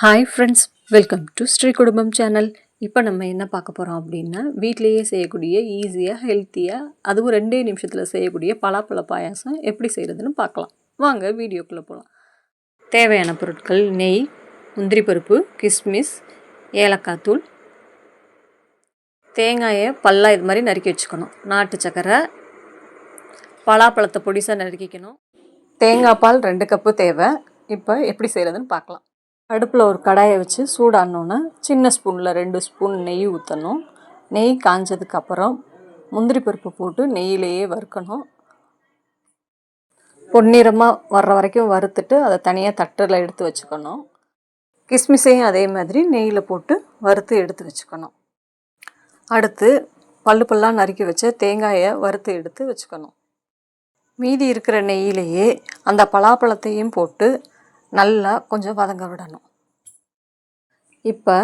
Hi friends, welcome to Sri Kudumbam channel. இப்போ நம்ம என்ன பார்க்க போகிறோம் அப்படின்னா, வீட்டிலேயே செய்யக்கூடிய ஈஸியாக ஹெல்த்தியாக அதுவும் 2 நிமிஷத்தில் செய்யக்கூடிய பலாப்பழ பாயாசம் எப்படி செய்கிறதுன்னு பார்க்கலாம். வாங்க வீடியோக்குள்ளே போகலாம். தேவையான பொருட்கள்: நெய், முந்திரி பருப்பு, கிஸ்மிஸ், ஏலக்காய் தூள், தேங்காயை பல்லா இது மாதிரி நறுக்கி வச்சுக்கணும், நாட்டு சக்கரை, பலாப்பழத்தை பொடிசாக நறுக்கிக்கணும், தேங்காய் பால் 2 கப்பு தேவை. இப்போ எப்படி செய்கிறதுன்னு பார்க்கலாம். அடுப்பில் ஒரு கடாயை வச்சு சூடானோன்னே சின்ன ஸ்பூனில் 2 ஸ்பூன் நெய் ஊற்றணும். நெய் காஞ்சதுக்கப்புறம் முந்திரி பருப்பு போட்டு நெய்யிலேயே வறுக்கணும். பொன்னிறமாக வர்ற வரைக்கும் வறுத்துட்டு அதை தனியாக தட்டில் எடுத்து வச்சுக்கணும். கிஸ்மிஸையும் அதே மாதிரி நெய்யில் போட்டு வறுத்து எடுத்து வச்சுக்கணும். அடுத்து பல்லாக நறுக்கி வச்ச தேங்காயை வறுத்து எடுத்து வச்சுக்கணும். மீதி இருக்கிற நெய்யிலேயே அந்த பலாப்பழத்தையும் போட்டு நல்லா கொஞ்சம் வதங்க விடணும். இப்போ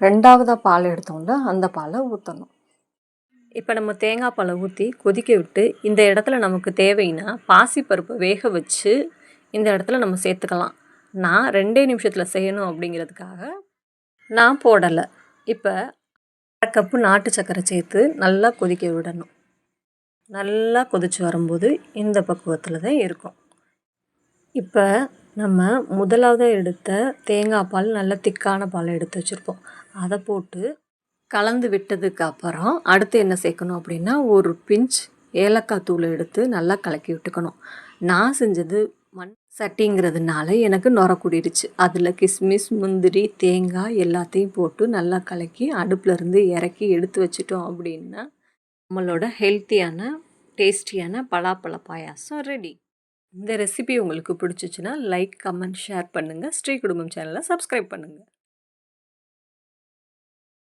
2வதாக பால் எடுத்தோம்ல, அந்த பாலை ஊற்றணும். இப்போ நம்ம தேங்காய் பாலை ஊற்றி கொதிக்க விட்டு இந்த இடத்துல நமக்கு தேவைன்னா பாசிப்பருப்பை வேக வச்சு இந்த இடத்துல நம்ம சேர்த்துக்கலாம். நான் 2 நிமிஷத்தில் செய்யணும் அப்படிங்கிறதுக்காக நான் போடலை. இப்போ 1/2 கப்பு நாட்டு சக்கரை சேர்த்து நல்லா கொதிக்க விடணும். நல்லா கொதித்து வரும்போது இந்த பக்குவத்தில் தான் இருக்கும். இப்போ நம்ம முதலாவது எடுத்த தேங்காய் பால் நல்ல திக்கான பால் எடுத்து வச்சுருப்போம். அதை போட்டு கலந்து விட்டதுக்கு அப்புறம் அடுத்து என்ன சேர்க்கணும் அப்படின்னா, ஒரு பிஞ்ச் ஏலக்காய் தூள் எடுத்து நல்லா கலக்கி விட்டுக்கணும். நான் செஞ்சது மண் சட்டிங்கிறதுனால எனக்கு நுரக்கூடிடுச்சு. அதில் கிஸ்மிஸ், முந்திரி, தேங்காய் எல்லாத்தையும் போட்டு நல்லா கலக்கி அடுப்புலேருந்து இறக்கி எடுத்து வச்சிட்டோம் அப்படின்னா நம்மளோட ஹெல்த்தியான டேஸ்டியான பலாப்பழ பாயாசம் ரெடி. இந்த ரெசிபி உங்களுக்கு பிடிச்சிச்சுன்னா லைக், கமெண்ட், ஷேர் பண்ணுங்கள். ஸ்ரீ குடும்பம் சேனலை சப்ஸ்கிரைப் பண்ணுங்கள்.